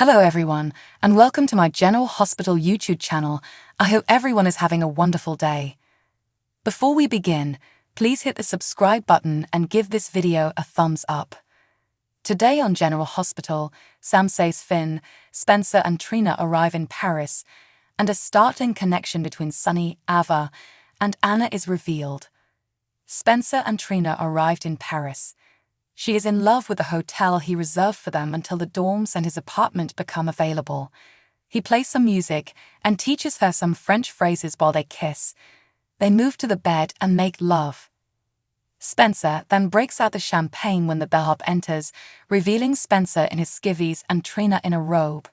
Hello everyone, and welcome to my General Hospital YouTube channel. I hope everyone is having a wonderful day. Before we begin, please hit the subscribe button and give this video a thumbs up. Today on General Hospital, Sam says Finn, Spencer and Trina arrive in Paris, and a startling connection between Sunny, Ava, and Anna is revealed. Spencer and Trina arrived in Paris. She is in love with the hotel he reserved for them until the dorms and his apartment become available. He plays some music and teaches her some French phrases while they kiss. They move to the bed and make love. Spencer then breaks out the champagne when the bellhop enters, revealing Spencer in his skivvies and Trina in a robe.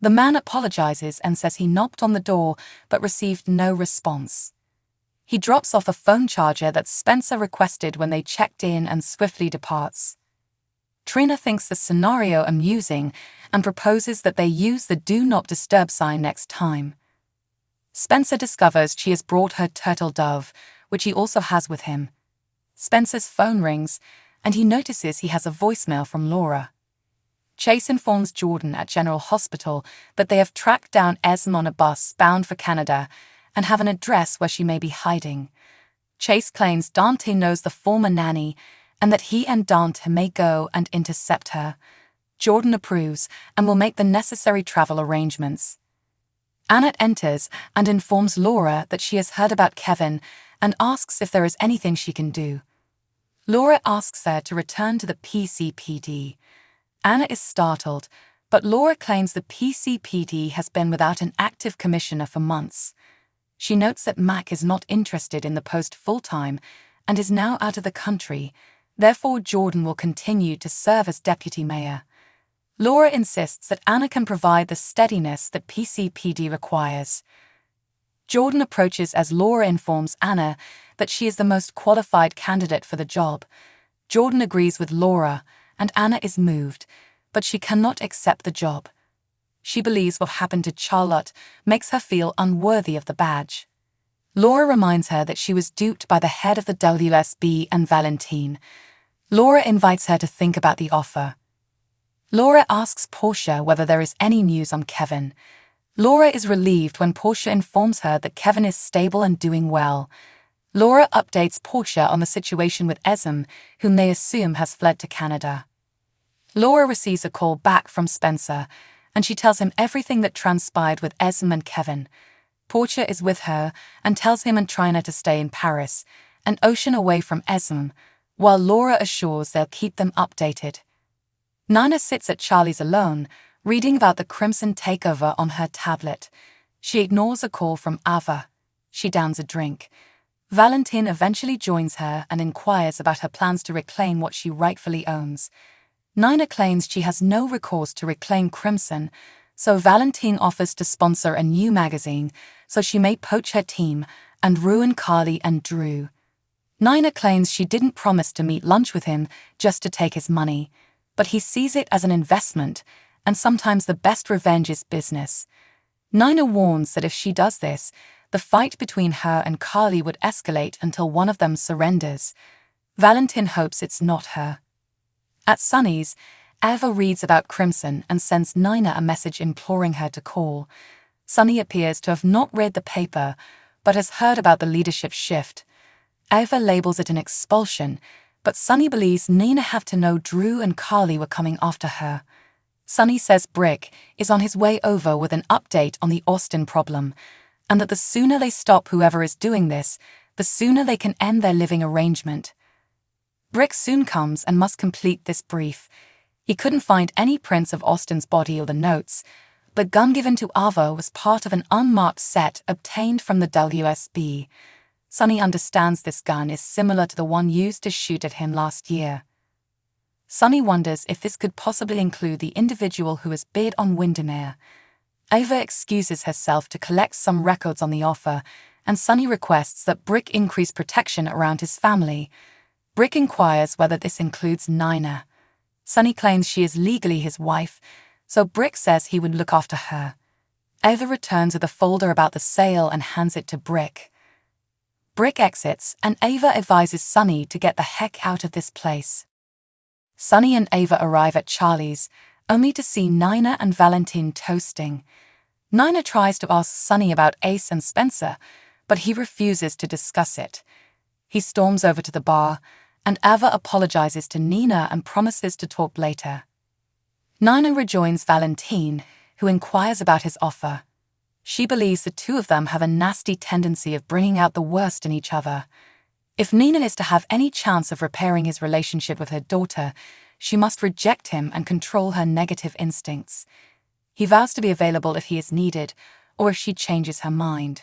The man apologizes and says he knocked on the door but received no response. He drops off a phone charger that Spencer requested when they checked in and swiftly departs. Trina thinks the scenario amusing and proposes that they use the Do Not Disturb sign next time. Spencer discovers she has brought her turtle dove, which he also has with him. Spencer's phone rings, and he notices he has a voicemail from Laura. Chase informs Jordan at General Hospital that they have tracked down Esme on a bus bound for Canada, and have an address where she may be hiding. Chase claims Dante knows the former nanny and that he and Dante may go and intercept her. Jordan approves and will make the necessary travel arrangements. Annette enters and informs Laura that she has heard about Kevin and asks if there is anything she can do. Laura asks her to return to the PCPD. Anna is startled, but Laura claims the PCPD has been without an active commissioner for months. She notes that Mac is not interested in the post full-time and is now out of the country, therefore Jordan will continue to serve as deputy mayor. Laura insists that Anna can provide the steadiness that PCPD requires. Jordan approaches as Laura informs Anna that she is the most qualified candidate for the job. Jordan agrees with Laura, and Anna is moved, but she cannot accept the job. She believes what happened to Charlotte makes her feel unworthy of the badge. Laura reminds her that she was duped by the head of the WSB and Valentine. Laura invites her to think about the offer. Laura asks Portia whether there is any news on Kevin. Laura is relieved when Portia informs her that Kevin is stable and doing well. Laura updates Portia on the situation with Esme, whom they assume has fled to Canada. Laura receives a call back from Spencer, and she tells him everything that transpired with Esme and Kevin. Portia is with her and tells him and Trina to stay in Paris, an ocean away from Esme, while Laura assures they'll keep them updated. Nina sits at Charlie's alone, reading about the Crimson takeover on her tablet. She ignores a call from Ava. She downs a drink. Valentine eventually joins her and inquires about her plans to reclaim what she rightfully owns. Nina claims she has no recourse to reclaim Crimson, so Valentine offers to sponsor a new magazine so she may poach her team and ruin Carly and Drew. Nina claims she didn't promise to meet lunch with him just to take his money, but he sees it as an investment, and sometimes the best revenge is business. Nina warns that if she does this, the fight between her and Carly would escalate until one of them surrenders. Valentine hopes it's not her. At Sunny's, Ava reads about Crimson and sends Nina a message imploring her to call. Sunny appears to have not read the paper, but has heard about the leadership shift. Ava labels it an expulsion, but Sunny believes Nina have to know Drew and Carly were coming after her. Sunny says Brick is on his way over with an update on the Austin problem, and that the sooner they stop whoever is doing this, the sooner they can end their living arrangement. Brick soon comes and must complete this brief. He couldn't find any prints of Austin's body or the notes. The gun given to Ava was part of an unmarked set obtained from the WSB. Sunny understands this gun is similar to the one used to shoot at him last year. Sunny wonders if this could possibly include the individual who has bid on Windermere. Ava excuses herself to collect some records on the offer, and Sunny requests that Brick increase protection around his family. Brick inquires whether this includes Nina. Sunny claims she is legally his wife, so Brick says he would look after her. Ava returns with a folder about the sale and hands it to Brick. Brick exits, and Ava advises Sunny to get the heck out of this place. Sunny and Ava arrive at Charlie's, only to see Nina and Valentine toasting. Nina tries to ask Sunny about Ace and Spencer, but he refuses to discuss it. He storms over to the bar, and Ava apologizes to Nina and promises to talk later. Nina rejoins Valentine, who inquires about his offer. She believes the two of them have a nasty tendency of bringing out the worst in each other. If Nina is to have any chance of repairing his relationship with her daughter, she must reject him and control her negative instincts. He vows to be available if he is needed, or if she changes her mind.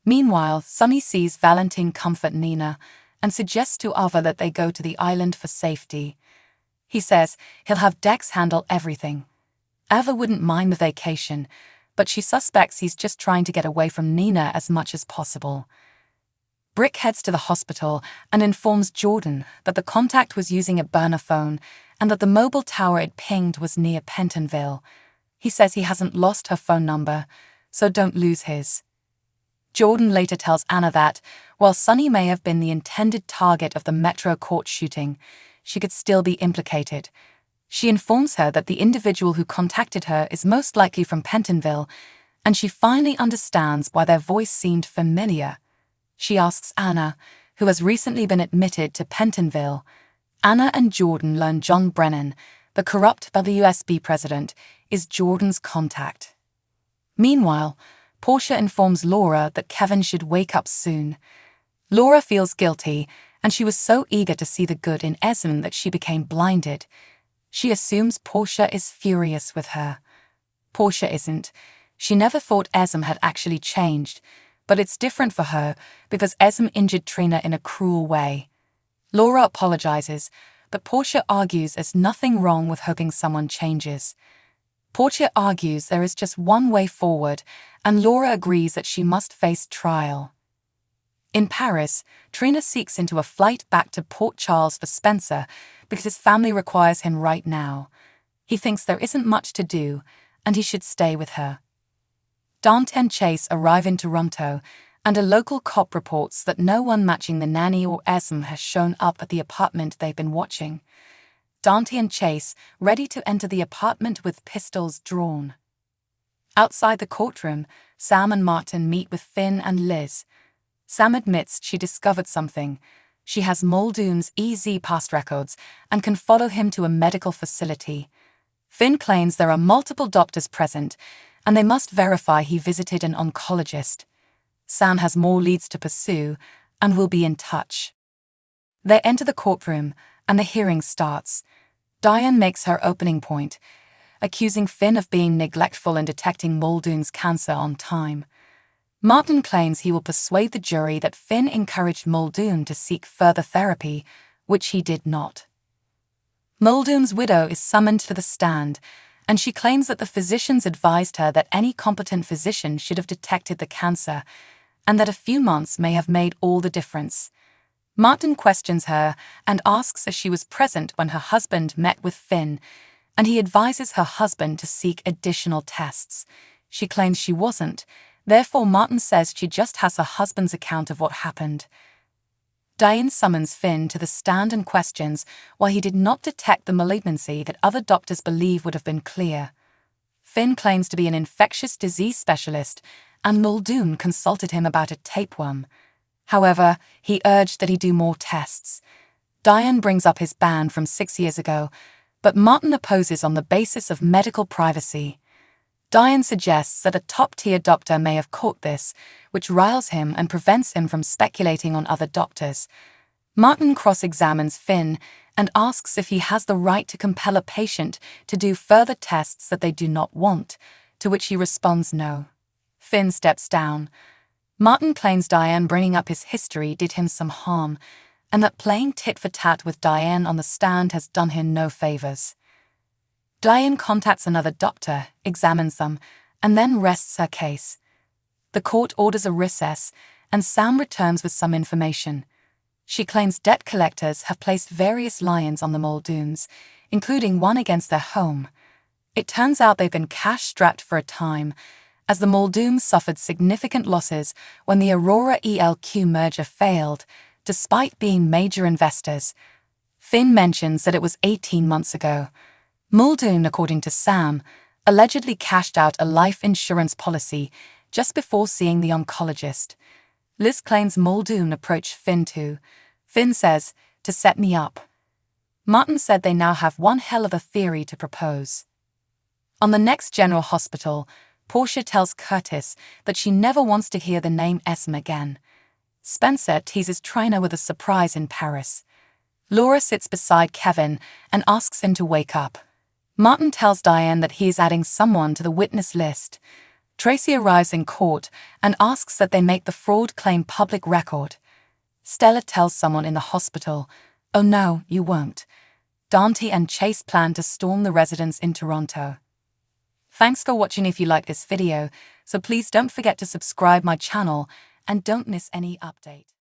Meanwhile, Sunny sees Valentine comfort Nina and suggests to Ava that they go to the island for safety. He says he'll have Dex handle everything. Ava wouldn't mind the vacation, but she suspects he's just trying to get away from Nina as much as possible. Brick heads to the hospital and informs Jordan that the contact was using a burner phone and that the mobile tower it pinged was near Pentonville. He says he hasn't lost her phone number, so don't lose his. Jordan later tells Anna that, while Sunny may have been the intended target of the Metro Court shooting, she could still be implicated. She informs her that the individual who contacted her is most likely from Pentonville, and she finally understands why their voice seemed familiar. She asks Anna, who has recently been admitted to Pentonville. Anna and Jordan learn John Brennan, the corrupt WSB president, is Jordan's contact. Meanwhile, Portia informs Laura that Kevin should wake up soon. Laura feels guilty, and she was so eager to see the good in Esmond that she became blinded. She assumes Portia is furious with her. Portia isn't. She never thought Esm had actually changed, but it's different for her because Esm injured Trina in a cruel way. Laura apologizes, but Portia argues there's nothing wrong with hoping someone changes. Portia argues there is just one way forward, and Laura agrees that she must face trial. In Paris, Trina seeks into a flight back to Port Charles for Spencer because his family requires him right now. He thinks there isn't much to do, and he should stay with her. Dante and Chase arrive in Toronto, and a local cop reports that no one matching the nanny or Esm has shown up at the apartment they've been watching. Dante and Chase ready to enter the apartment with pistols drawn. Outside the courtroom, Sam and Martin meet with Finn and Liz. Sam admits she discovered something. She has Muldoon's EZ past records and can follow him to a medical facility. Finn claims there are multiple doctors present, and they must verify he visited an oncologist. Sam has more leads to pursue and will be in touch. They enter the courtroom, and the hearing starts. Diane makes her opening point, accusing Finn of being neglectful in detecting Muldoon's cancer on time. Martin claims he will persuade the jury that Finn encouraged Muldoon to seek further therapy, which he did not. Muldoon's widow is summoned to the stand, and she claims that the physicians advised her that any competent physician should have detected the cancer, and that a few months may have made all the difference. Martin questions her and asks if she was present when her husband met with Finn, and he advises her husband to seek additional tests. She claims she wasn't. Therefore, Martin says she just has her husband's account of what happened. Diane summons Finn to the stand and questions why he did not detect the malignancy that other doctors believe would have been clear. Finn claims to be an infectious disease specialist, and Muldoon consulted him about a tapeworm. However, he urged that he do more tests. Diane brings up his ban from 6 years ago, but Martin opposes on the basis of medical privacy. Diane suggests that a top-tier doctor may have caught this, which riles him and prevents him from speculating on other doctors. Martin cross-examines Finn and asks if he has the right to compel a patient to do further tests that they do not want, to which he responds no. Finn steps down. Martin claims Diane bringing up his history did him some harm, and that playing tit-for-tat with Diane on the stand has done him no favors. Diane contacts another doctor, examines them, and then rests her case. The court orders a recess, and Sam returns with some information. She claims debt collectors have placed various liens on the Muldoons, including one against their home. It turns out they've been cash-strapped for a time, as the Muldoons suffered significant losses when the Aurora ELQ merger failed, despite being major investors. Finn mentions that it was 18 months ago. Muldoon, according to Sam, allegedly cashed out a life insurance policy just before seeing the oncologist. Liz claims Muldoon approached Finn too. Finn says, to set me up. Martin said they now have one hell of a theory to propose. On the next General Hospital, Portia tells Curtis that she never wants to hear the name Esme again. Spencer teases Trina with a surprise in Paris. Laura sits beside Kevin and asks him to wake up. Martin tells Diane that he is adding someone to the witness list. Tracy arrives in court and asks that they make the fraud claim public record. Stella tells someone in the hospital, "Oh no, you won't." Dante and Chase plan to storm the residence in Toronto. Thanks for watching. If you like this video, so please don't forget to subscribe my channel and don't miss any update.